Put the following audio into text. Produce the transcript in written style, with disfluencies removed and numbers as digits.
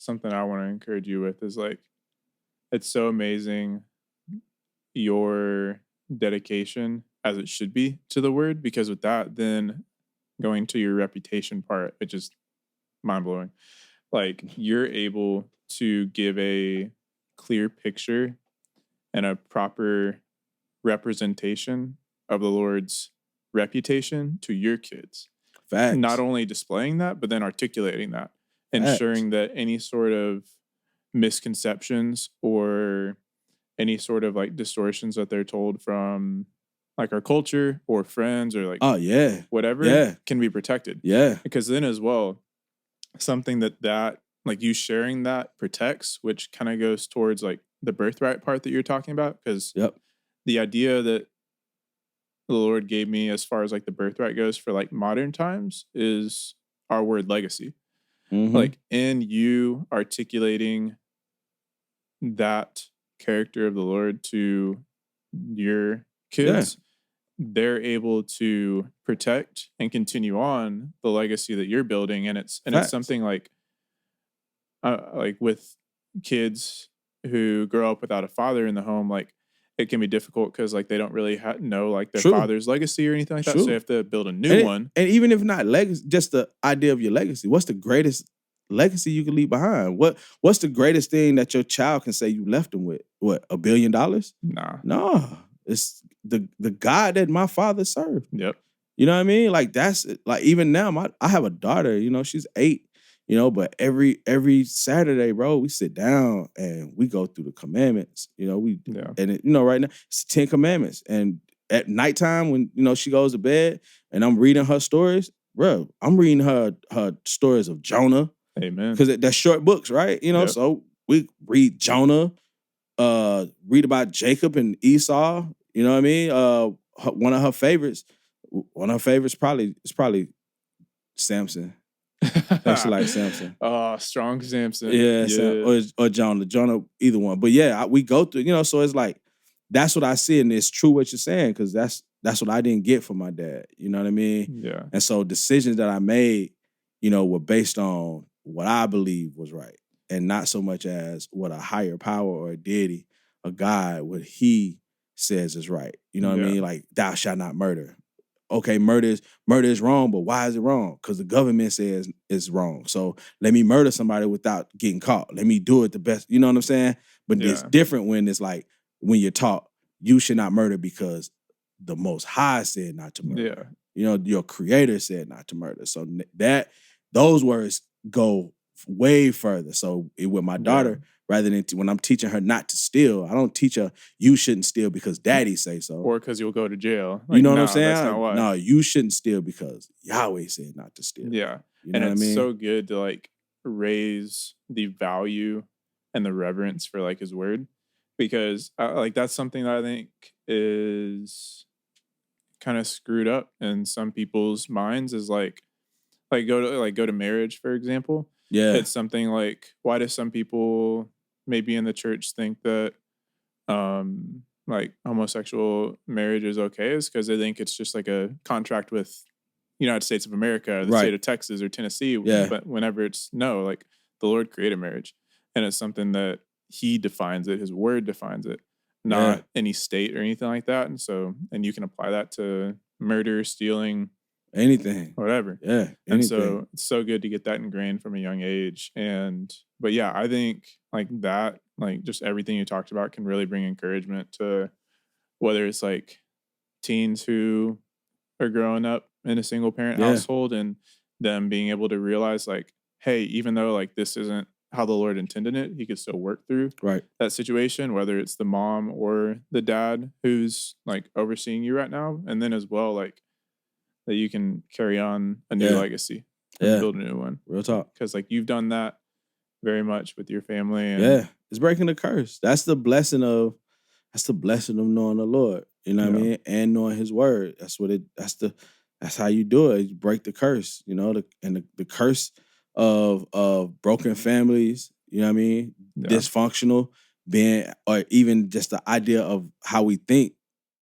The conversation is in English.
something I want to encourage you with is like, it's so amazing your dedication as it should be to the word, because with that, then going to your reputation part, it just mind blowing. Like you're able to give a clear picture and a proper representation of the Lord's reputation to your kids. Not Facts. only displaying that, but then articulating that, Facts. ensuring that any sort of misconceptions or any sort of like distortions that they're told from like our culture or friends or like Oh yeah. whatever Yeah. can be protected. Yeah. Because then as well, something that like you sharing that protects, which kind of goes towards like the birthright part that you're talking about. Because Yep. the idea that the Lord gave me as far as like the birthright goes for like modern times is our word legacy. Mm-hmm. Like in you articulating that character of the Lord to your kids, they're able to protect and continue on the legacy that you're building. And it's Facts. something like with kids who grow up without a father in the home, like it can be difficult because like they don't really know like their True. father's legacy or anything like that. So True. they have to build a new one. And even if not legacy, just the idea of your legacy. What's the greatest legacy you can leave behind? What's the greatest thing that your child can say you left them with? What, $1 billion? Nah. No. It's the God that my father served. Yep. You know what I mean? Like that's like even now, I have a daughter, you know, she's 8, you know, but every Saturday, bro, we sit down and we go through the commandments. You know, and it, you know, right now it's 10 commandments. And at nighttime when, you know, she goes to bed and I'm reading her stories, bro, I'm reading her stories of Jonah. Amen. Because they're short books, right? You know, Yep. so we read Jonah, read about Jacob and Esau. You know what I mean? One of her favorites probably Samson. She like Samson. Oh, strong Samson. Yeah. Or Jonah, either one. But yeah, we go through, you know, so it's like, that's what I see. And it's true what you're saying, because that's what I didn't get from my dad. You know what I mean? Yeah. And so decisions that I made, you know, were based on what I believe was right, and not so much as what a higher power or a deity, a God, what he says is right. You know what I mean? Like, thou shalt not murder. Okay, murder is wrong, but why is it wrong? Because the government says it's wrong. So let me murder somebody without getting caught. Let me do it the best. You know what I'm saying? But it's different when it's like, when you're taught you should not murder because the Most High said not to murder. Yeah. You know, your creator said not to murder. So those words go way further. So with my daughter, rather than when I'm teaching her not to steal, I don't teach her you shouldn't steal because daddy say so. Or because you'll go to jail. Like, you know what I'm saying? That's not why. No, you shouldn't steal because Yahweh said not to steal. Yeah. You know and what I it's mean? so good to like raise the value and the reverence for like his word, because like that's something that I think is kind of screwed up in some people's minds, is like go to marriage, for example. Yeah. It's something like, why do some people maybe in the church think that like homosexual marriage is okay? Is because they think it's just like a contract with United States of America or the state of Texas or Tennessee. Yeah. But whenever it's no, like the Lord created marriage, and it's something that he defines it, his word defines it, not any state or anything like that. And so, and you can apply that to murder, stealing, anything, whatever. Yeah. Anything. And so it's so good to get that ingrained from a young age. But yeah, I think like that, like just everything you talked about can really bring encouragement to whether it's like teens who are growing up in a single parent household, and them being able to realize like, hey, even though like this isn't how the Lord intended it, he could still work through that situation, whether it's the mom or the dad who's like overseeing you right now. And then as well, like that you can carry on a new legacy and build a new one. Real talk. Because like you've done that very much with your family. And it's breaking the curse. That's the blessing of knowing the Lord. You know what I mean? And knowing his word. That's how you do it. You break the curse, you know, the curse of broken families, you know what I mean? Dysfunctional being, or even just the idea of how we think